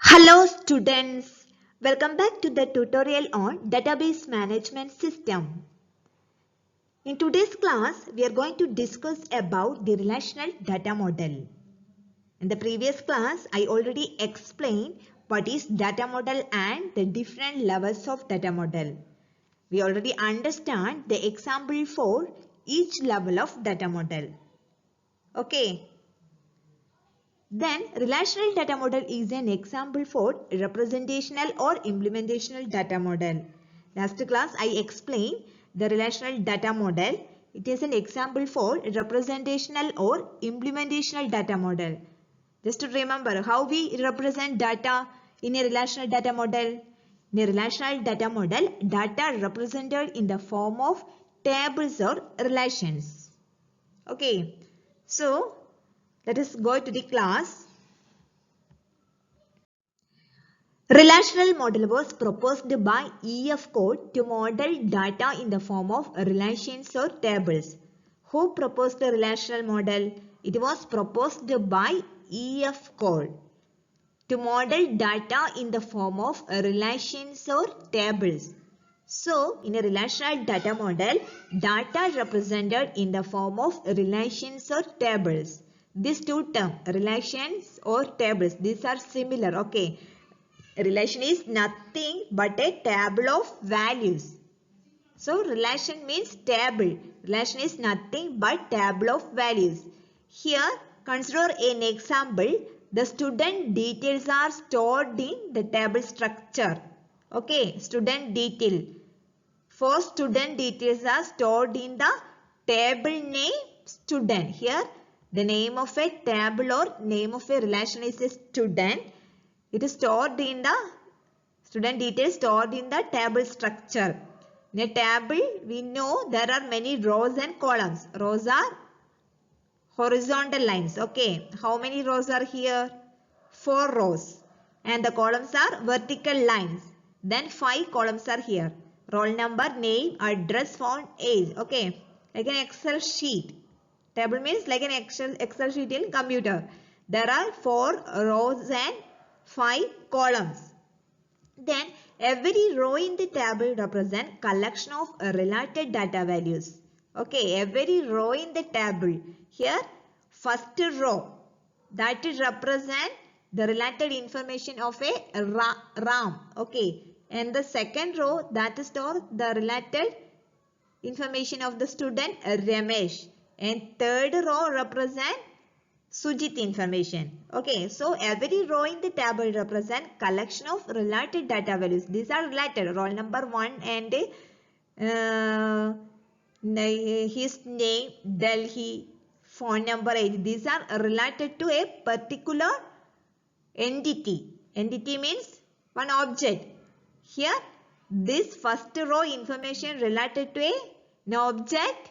Hello students, welcome back to the tutorial on database management system. In today's class, we are going to discuss about the relational data model. In the previous class, I already explained what is data model and the different levels of data model. We already understand the example for each level of data model. Okay. Then relational data model is an example for representational or implementational data model. Last class I explained the relational data model. It is an example for representational or implementational data model. Just to remember how we represent data in a relational data model. In a relational data model, data represented in the form of tables or relations. Okay. So let us go to the class. Relational model was proposed by E.F. Code to model data in the form of relations or tables. Who proposed the relational model? It was proposed by E.F. Code to model data in the form of relations or tables. So, in a relational data model, data represented in the form of relations or tables. These two terms, relations or tables, these are similar, okay. Relation is nothing but a table of values. So, relation means table. Relation is nothing but table of values. Here, consider an example. The student details are stored in the table structure. Okay, student detail. For student details are stored in the table name student. Here, the name of a table or name of a relation is a student. It is stored in the student details stored in the table structure. In a table, we know there are many rows and columns. Rows are horizontal lines. Okay. How many rows are here? 4 rows. And the columns are vertical lines. Then 5 columns are here. Roll number, name, address, font, age. Okay. Like an Excel sheet. Table means like an Excel sheet in computer. There are 4 rows and 5 columns. Then every row in the table represents collection of related data values. Okay, every row in the table. Here, first row that represent the related information of a RAM. Okay, and the second row that stores the related information of the student Ramesh. And third row represent Sujit information. Okay, so every row in the table represent collection of related data values. These are related. Roll number 1 and his name, Delhi, phone number 8. These are related to a particular entity. Entity means one object. Here, this first row information related to an object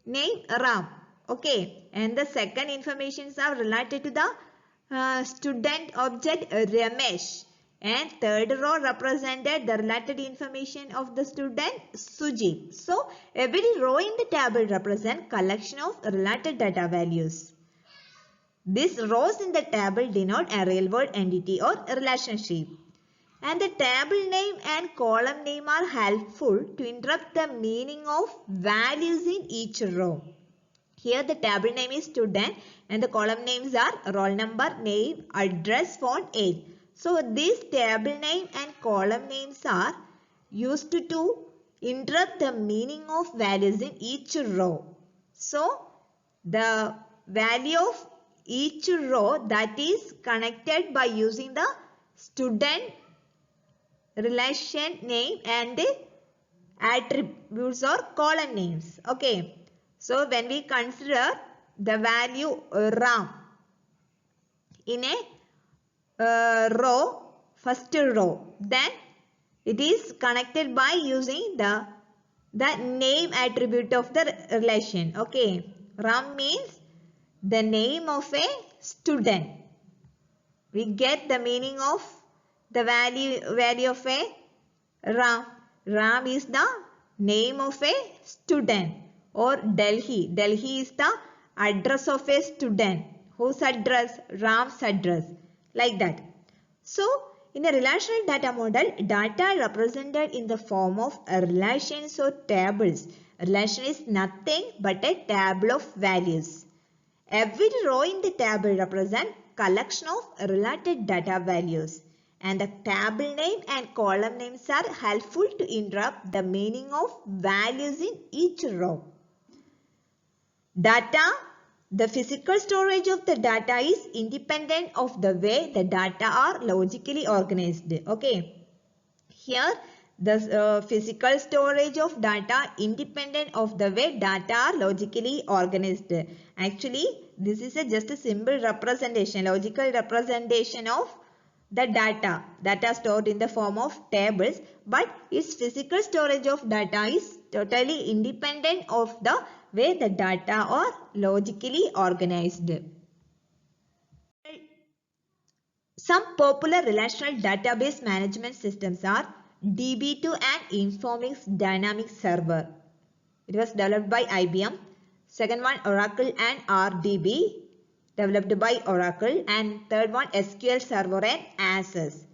name Ram. Okay, and the second informations are related to the student object Ramesh, and third row represented the related information of the student Sujit. So every row in the table represent collection of related data values. These rows in the table denote a real world entity or relationship. And the table name and column name are helpful to interrupt the meaning of values in each row. Here the table name is student and the column names are roll number, name, address, font, age. So these table name and column names are used to interrupt the meaning of values in each row. So the value of each row that is connected by using the student relation name and the attributes or column names. Okay. So when we consider the value RAM in a row, first row, then it is connected by using the name attribute of the relation. Okay. RAM means the name of a student. We get the meaning of the value of a RAM. RAM is the name of a student. Or Delhi. Delhi is the address of a student. Whose address? Ram's address. Like that. So, in a relational data model, data represented in the form of relations or tables. A relation is nothing but a table of values. Every row in the table represents collection of related data values. And the table name and column names are helpful to interrupt the meaning of values in each row. Data, the physical storage of the data is independent of the way the data are logically organized. Okay. Here the physical storage of data independent of the way data are logically organized. Actually, this is just a simple representation, logical representation of the data stored in the form of tables, but its physical storage of data is totally independent of the way the data are logically organized. Some popular relational database management systems are DB2 and Informix Dynamics Server. It was developed by IBM. Second one, Oracle and RDB, developed by Oracle. And third one, SQL Server and Access.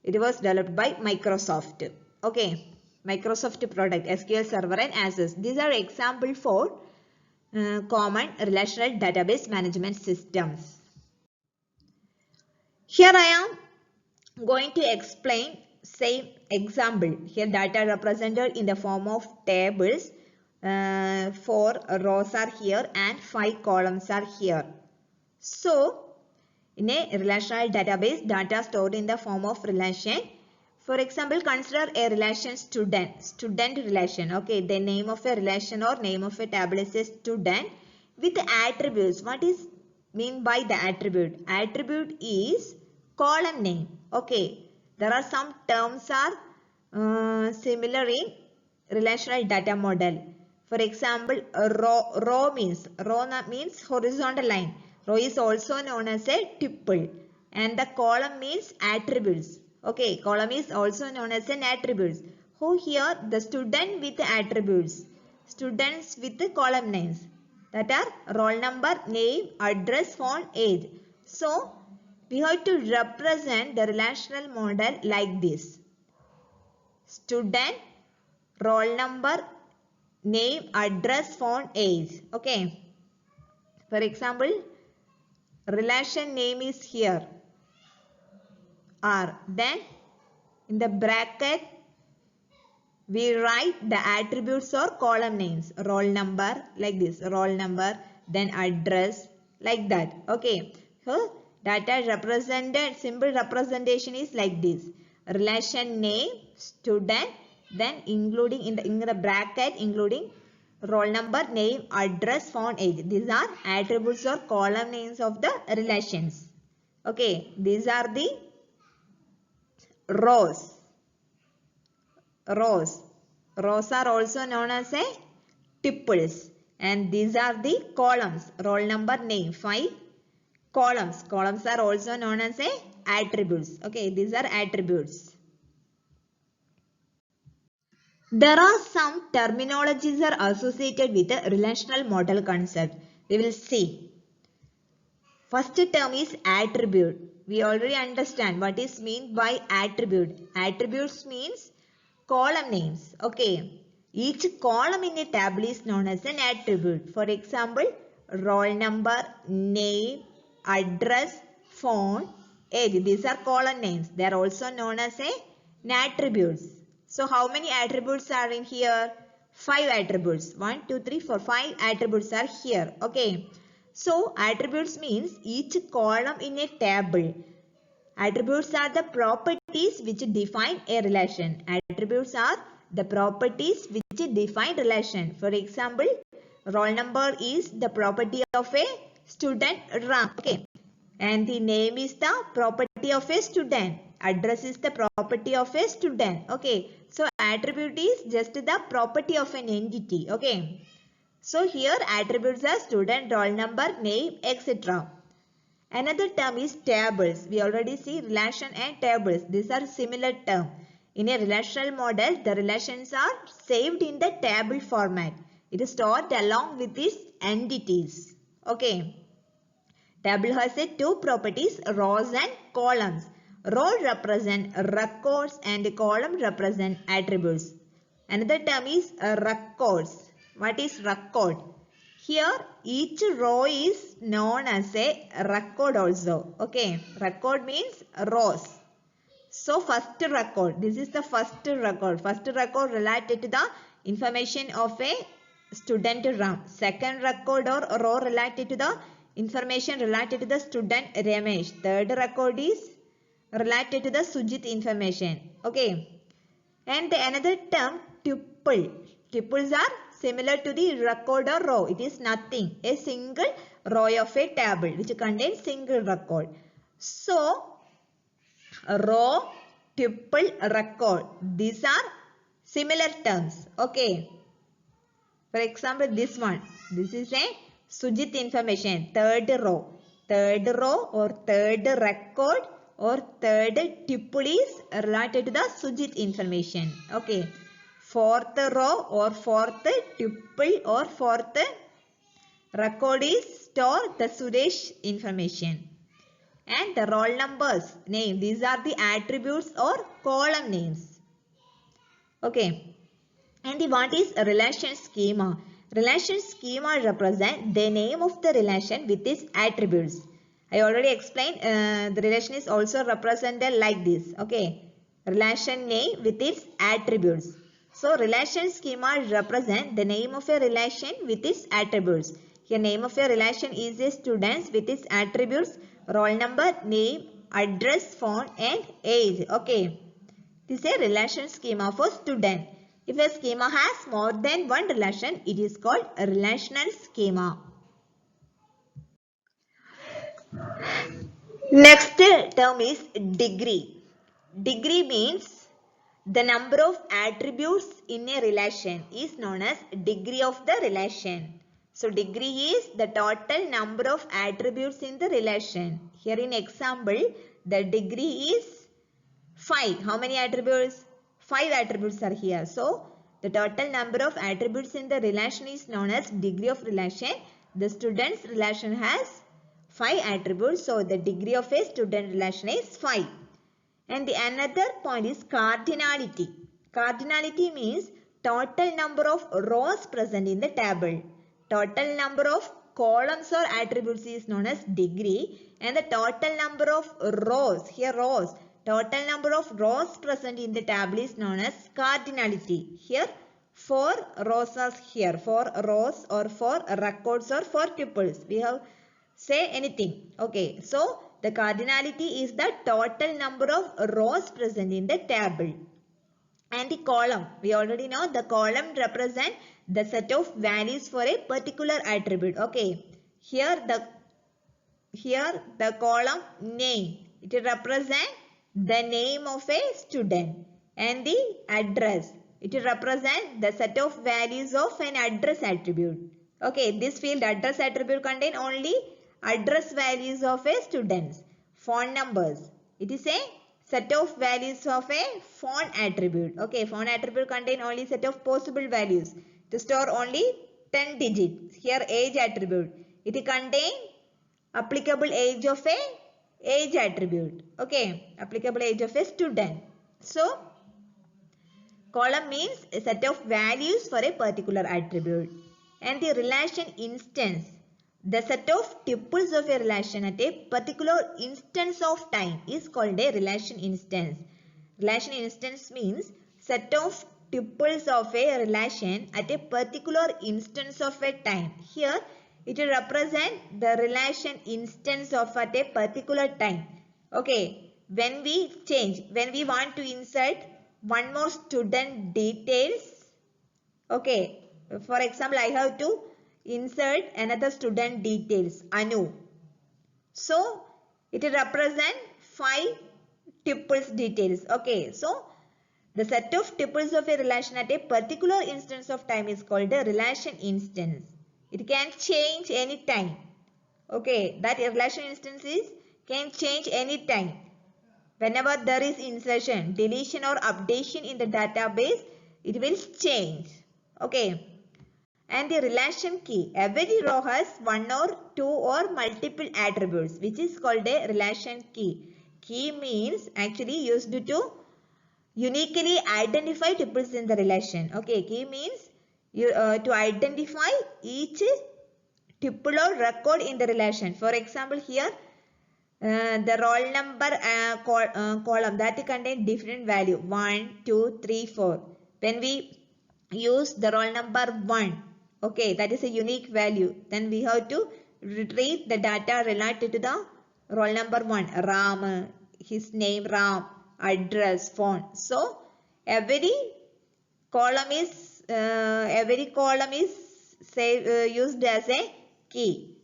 It was developed by Microsoft. Okay, Microsoft product, SQL Server and Access. These are examples for common relational database management systems. Here I am going to explain same example. Here data represented in the form of tables. 4 rows are here and 5 columns are here. So, in a relational database, data stored in the form of relation. For example, consider a relation student relation. Okay, the name of a relation or name of a table is a student with attributes. What is mean by the attribute? Attribute is column name. Okay, there are some terms are similar in relational data model. For example, row means horizontal line. Row is also known as a tuple, and the column means attributes. Okay, column is also known as an attributes. So here the student with attributes, students with the column names, that are roll number, name, address, phone, age. So we have to represent the relational model like this: student, roll number, name, address, phone, age. Okay. For example, relation name is here R. Then in the bracket we write the attributes or column names. Roll number like this. Roll number, then address like that. Okay. So data represented, simple representation is like this. Relation name, student, then including in the bracket including roll number, name, address, phone, age. These are attributes or column names of the relations. Okay, these are the rows. Rows are also known as a tuples, and these are the columns. Roll number, name, 5 columns. Columns are also known as a attributes. Okay, these are attributes. There are some terminologies are associated with the relational model concept. We will see. First term is attribute. We already understand what is meant by attribute. Attributes means column names. Okay. Each column in a table is known as an attribute. For example, roll number, name, address, phone, age. These are column names. They are also known as an attributes. So how many attributes are in here? 5 attributes. 1, 2, 3, 4, 5 attributes are here. Okay. So attributes means each column in a table. Attributes are the properties which define a relation. Attributes are the properties which define relation. For example, roll number is the property of a student Ram. Okay. And the name is the property of a student. Address is the property of a student. Okay. So attribute is just the property of an entity. Okay. So here attributes are student, roll number, name, etc. Another term is tables. We already see relation and tables. These are similar terms. In a relational model, the relations are saved in the table format. It is stored along with its entities. Okay. Table has two properties, rows and columns. Row represent records and column represent attributes. Another term is records. What is record? Here each row is known as a record also. Okay, record means rows. So first record, this is the first record. First record related to the information of a student Ram. Second record or row related to the information related to the student Ramesh. Third record is related to the Sujit information. Okay. And another term tuple. Tuples are similar to the record or row. It is nothing. A single row of a table which contains single record. So row, tuple, record. These are similar terms. Okay. For example, this one. This is a Sujit information. Third row. Third row or third record or third tuple is related to the Sujit information. Okay. Fourth row or fourth tuple or fourth record is store the Suresh information. And the roll numbers name. These are the attributes or column names. Okay. And what is a relation schema? Relation schema represent the name of the relation with its attributes. I already explained the relation is also represented like this. Okay. Relation name with its attributes. So relation schema represent the name of a relation with its attributes. Here name of a relation is a students with its attributes, roll number, name, address, phone and age. Okay. This is a relation schema for student. If a schema has more than one relation, it is called a relational schema. Next term is degree. Degree means the number of attributes in a relation is known as degree of the relation. So degree is the total number of attributes in the relation. Here in example, the degree is 5. How many attributes? 5 attributes are here. So the total number of attributes in the relation is known as degree of relation. The student's relation has 5 attributes. So the degree of a student relation is 5. And the another point is cardinality. Cardinality means total number of rows present in the table. Total number of columns or attributes is known as degree. And the total number of rows, here rows, total number of rows present in the table is known as cardinality. Here 4 rows are here. 4 rows or 4 records or 4 tuples. We have say anything. Okay. So the cardinality is the total number of rows present in the table. And the column. We already know the column represent the set of values for a particular attribute. Okay. Here the column name. It represents the name of a student. And the address. It represents the set of values of an address attribute. Okay. This field address attribute contain only address values of a students. Phone numbers. It is a set of values of a phone attribute. Okay, phone attribute contain only set of possible values. To store only 10 digits. Here age attribute. It contain applicable age of a age attribute. Okay, applicable age of a student. So, column means a set of values for a particular attribute. And the relation instance. The set of tuples of a relation at a particular instance of time is called a relation instance. Relation instance means set of tuples of a relation at a particular instance of a time. Here it will represent the relation instance of at a particular time. Okay, when we want to insert one more student details. Okay, for example, I have to insert another student details, Anu. So, it will represent 5 tuples details. Okay, so the set of tuples of a relation at a particular instance of time is called a relation instance. It can change any time. Okay, that relation instance can change any time. Whenever there is insertion, deletion or updation in the database, it will change. Okay. And the relation key. Every row has 1 or 2 or multiple attributes, which is called a relation key. Key means actually used to uniquely identify tuples in the relation. Okay, key means to identify each tuple or record in the relation. For example, here the roll number column that contains different value 1, 2, 3, 4. When we use the roll number 1, okay, that is a unique value. Then we have to retrieve the data related to the roll number 1. Ram, his name Ram, address, phone. So every column is used as a key.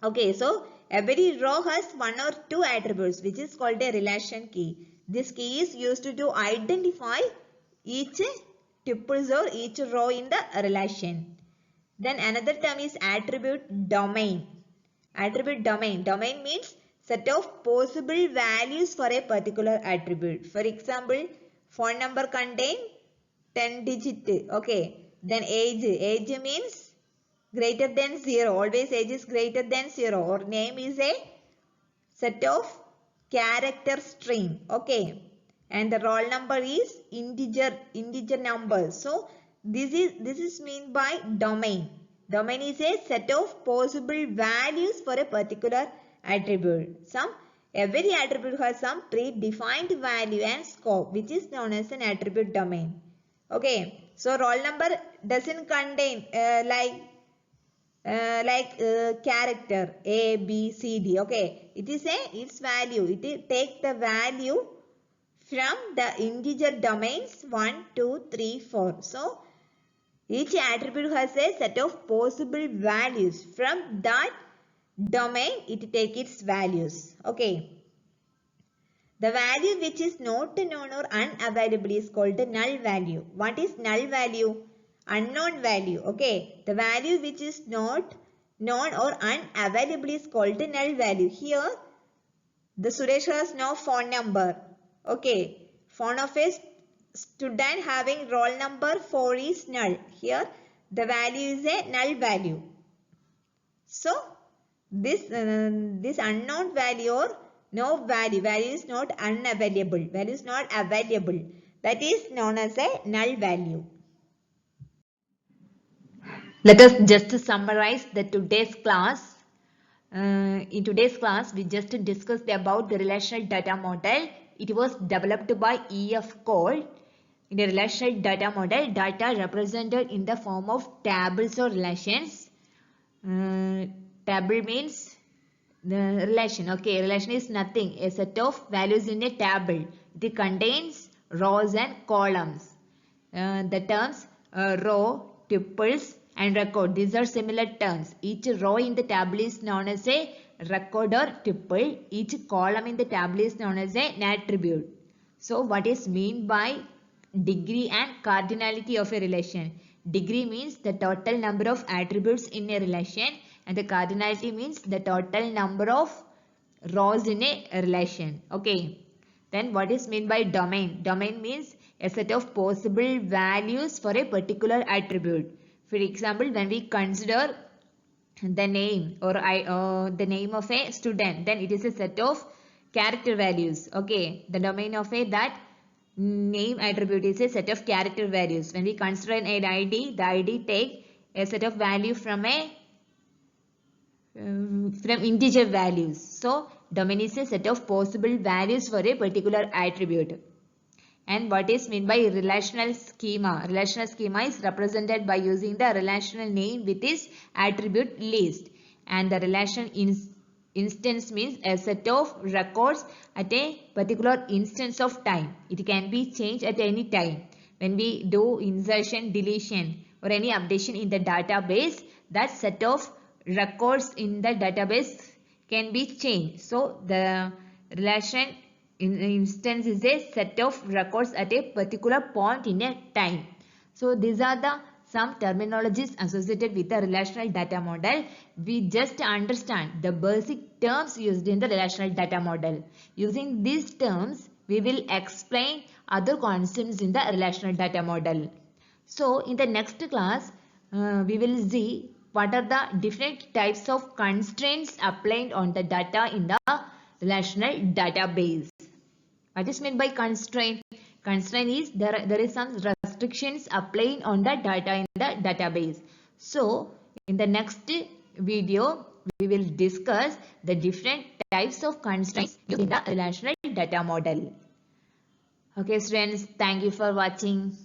Okay, so every row has one or two attributes which is called a relation key. This key is used to identify each tuples or each row in the relation. Then another term is attribute domain. Attribute domain. Domain means set of possible values for a particular attribute. For example, phone number contain 10 digit. Okay. Then age. Age means greater than 0. Always age is greater than 0. Or name is a set of character string. Okay. And the roll number is integer number. So this is meant by domain. Domain is a set of possible values for a particular attribute. Every attribute has some predefined value and scope, which is known as an attribute domain. Okay. So roll number doesn't contain character A, B, C, D. Okay. It is its value. It take the value from the integer domains 1, 2, 3, 4. So each attribute has a set of possible values. From that domain, it takes its values. Okay. The value which is not known or unavailable is called the null value. What is null value? Unknown value. Okay. The value which is not known or unavailable is called the null value. Here, the Suresh has no phone number. Okay. Phone of a student having roll number 4 is null. Here, the value is a null value. So, this unknown value or no value is not unavailable. Value is not available. That is known as a null value. Let us just summarize the today's class. In today's class, we just discussed about the relational data model. It was developed by E.F. Cole. In the relational data model, data represented in the form of tables or relations. Table means the relation. Okay, relation is nothing. A set of values in a table. It contains rows and columns. The terms row, tuples and record. These are similar terms. Each row in the table is known as a record or tuple. Each column in the table is known as an attribute. So what is meant by degree and cardinality of a relation? Degree means the total number of attributes in a relation, and the cardinality means the total number of rows in a relation. Okay. Then what is meant by domain? Domain means a set of possible values for a particular attribute. For example, when we consider the name or the name of a student, then it is a set of character values. Okay. The domain of that name attribute is a set of character values. When we consider an ID, the ID take a set of value from integer values. So domain is a set of possible values for a particular attribute. And what is meant by relational schema? Relational schema is represented by using the relational name with its attribute list. And the relation instance means a set of records at a particular instance of time. It can be changed at any time. When we do insertion, deletion or any updation in the database, that set of records in the database can be changed. So the relation instance is a set of records at a particular point in a time. So these are the some terminologies associated with the relational data model. We just understand the basic terms used in the relational data model. Using these terms, we will explain other concepts in the relational data model. So in the next class, we will see what are the different types of constraints applied on the data in the relational database. What is meant by constraint? Constraint is there is some restrictions applying on the data in the database. So in the next video we will discuss the different types of constraints using the relational data model. Okay students, thank you for watching.